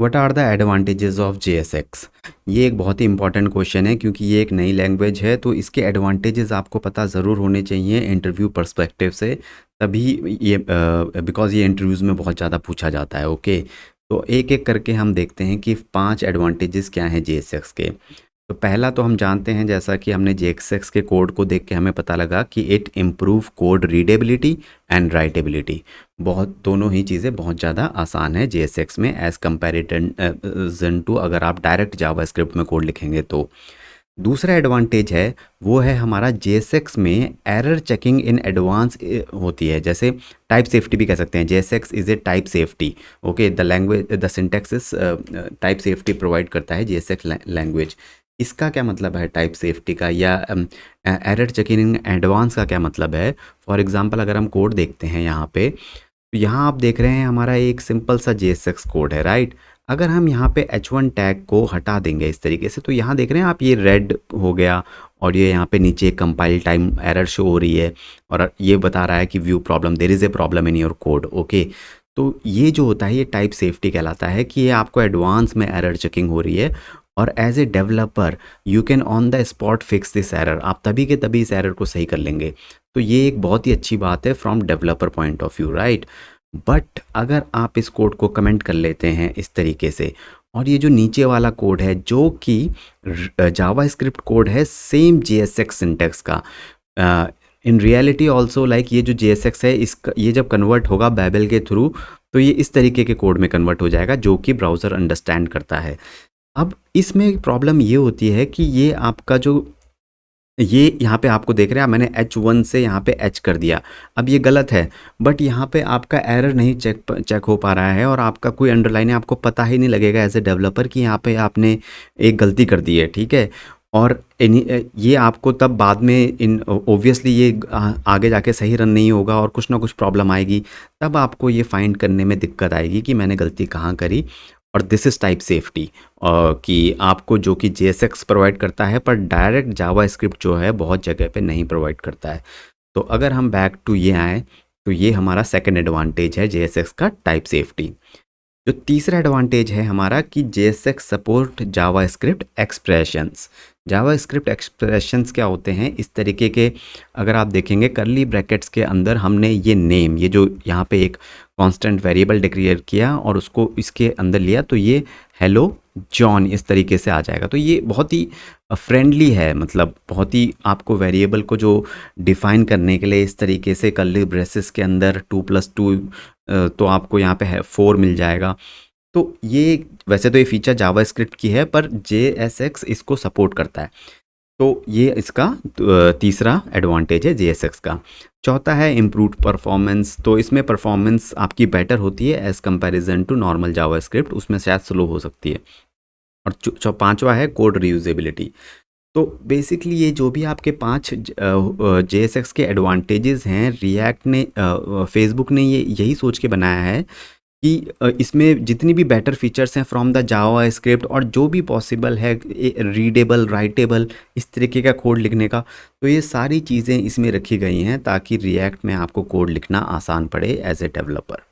What are the advantages of JSX? ये एक बहुत ही इंपॉर्टेंट क्वेश्चन है क्योंकि ये एक नई लैंग्वेज है, तो इसके एडवांटेजेस आपको पता ज़रूर होने चाहिए इंटरव्यू पर्सपेक्टिव से, तभी ये बिकॉज़ ये इंटरव्यूज़ में बहुत ज़्यादा पूछा जाता है। ओके, तो एक एक करके हम देखते हैं कि 5 एडवांटेजेस क्या हैं JSX के। तो पहला तो हम जानते हैं, जैसा कि हमने JSX के कोड को देख के हमें पता लगा कि it improve code readability and writeability. बहुत दोनों ही चीज़ें बहुत ज़्यादा आसान है JSX में एज़ कंपेरिजन टू अगर आप डायरेक्ट जावास्क्रिप्ट में कोड लिखेंगे तो। दूसरा एडवांटेज है वो है हमारा JSX में एरर चेकिंग इन एडवांस होती है, जैसे टाइप सेफ्टी भी कह सकते हैं। JSX is a type safety. Okay, the language the syntax is type safety provide करता है JSX लैंग्वेज। इसका क्या मतलब है टाइप सेफ्टी का, या एरर चेकिंग इन एडवांस का क्या मतलब है? फॉर एग्जांपल अगर हम कोड देखते हैं यहाँ पे, तो यहाँ आप देख रहे हैं हमारा एक सिंपल सा JSX कोड है, राइट? अगर हम यहाँ पे H1 टैग को हटा देंगे इस तरीके से, तो यहाँ देख रहे हैं आप ये रेड हो गया और ये यहाँ पे नीचे कंपाइल टाइम एरर शो हो रही है और ये बता रहा है कि view problem, there is a problem in your code. Okay, तो ये जो होता है ये टाइप सेफ्टी कहलाता है कि ये आपको एडवांस में एरर चेकिंग हो रही है और as a developer you can on the spot fix this error. आप तभी के तभी इस एरर को सही कर लेंगे। तो ये एक बहुत ही अच्छी बात है from developer point of view, right? But अगर आप इस कोड को कमेंट कर लेते हैं इस तरीके से, और ये जो नीचे वाला कोड है जो कि जावास्क्रिप्ट कोड है सेम JSX सिंटैक्स का, इन रियलिटी ऑल्सो लाइक ये जो JSX है इसका ये जब कन्वर्ट होगा बैबल के थ्रू, तो ये इस तरीके के कोड में कन्वर्ट हो जाएगा जो कि ब्राउज़र अंडरस्टैंड करता है। अब इसमें प्रॉब्लम ये होती है कि ये आपका जो ये यहाँ पे आपको देख रहे हैं मैंने H1 से यहाँ पे H कर दिया, अब ये गलत है, बट यहाँ पे आपका एरर नहीं चेक हो पा रहा है और आपका कोई अंडरलाइन है, आपको पता ही नहीं लगेगा एज ए डेवलपर कि यहाँ पे आपने एक गलती कर दी है, ठीक है? और ये आपको तब बाद में इन ओब्वियसली ये आगे जाके सही रन नहीं होगा और कुछ ना कुछ प्रॉब्लम आएगी, तब आपको ये फाइंड करने में दिक्कत आएगी कि मैंने गलती कहाँ करी। और दिस इज़ टाइप सेफ्टी कि आपको जो कि JSX प्रोवाइड करता है पर डायरेक्ट जावास्क्रिप्ट जो है बहुत जगह पे नहीं प्रोवाइड करता है। तो अगर हम बैक टू ये आए, तो ये हमारा सेकंड एडवांटेज है JSX का, टाइप सेफ्टी। जो तीसरा एडवांटेज है हमारा कि JSX support JavaScript expressions. JavaScript expressions क्या होते हैं? इस तरीके के, अगर आप देखेंगे करली ब्रैकेट्स के अंदर हमने ये नेम, ये जो यहाँ पे एक कांस्टेंट वेरिएबल डिक्लेयर किया और उसको इसके अंदर लिया, तो ये हेलो जॉन इस तरीके से आ जाएगा। तो ये बहुत ही फ्रेंडली है, मतलब बहुत ही आपको वेरिएबल को जो डिफाइन करने के लिए इस तरीके से कर्ली ब्रेसेस के अंदर 2+2 तो आपको यहाँ पे है 4 मिल जाएगा। तो ये वैसे तो ये फीचर जावास्क्रिप्ट की है पर JSX इसको सपोर्ट करता है। तो ये इसका तीसरा एडवांटेज है JSX का। चौथा है इम्प्रूव्ड परफॉर्मेंस। तो इसमें परफॉर्मेंस आपकी बेटर होती है as comparison to normal JavaScript, उसमें शायद स्लो हो सकती है। और पांचवा है कोड रीयूजेबिलिटी। तो बेसिकली ये जो भी आपके 5 JSX के एडवांटेजेस हैं, रिएक्ट ने फेसबुक ने ये यही सोच के बनाया है कि इसमें जितनी भी बेटर फीचर्स हैं फ्रॉम द जावास्क्रिप्ट और जो भी पॉसिबल है रीडेबल राइटेबल इस तरीके का कोड लिखने का, तो ये सारी चीज़ें इसमें रखी गई हैं ताकि रिएक्ट में आपको कोड लिखना आसान पड़े एज ए डेवलपर।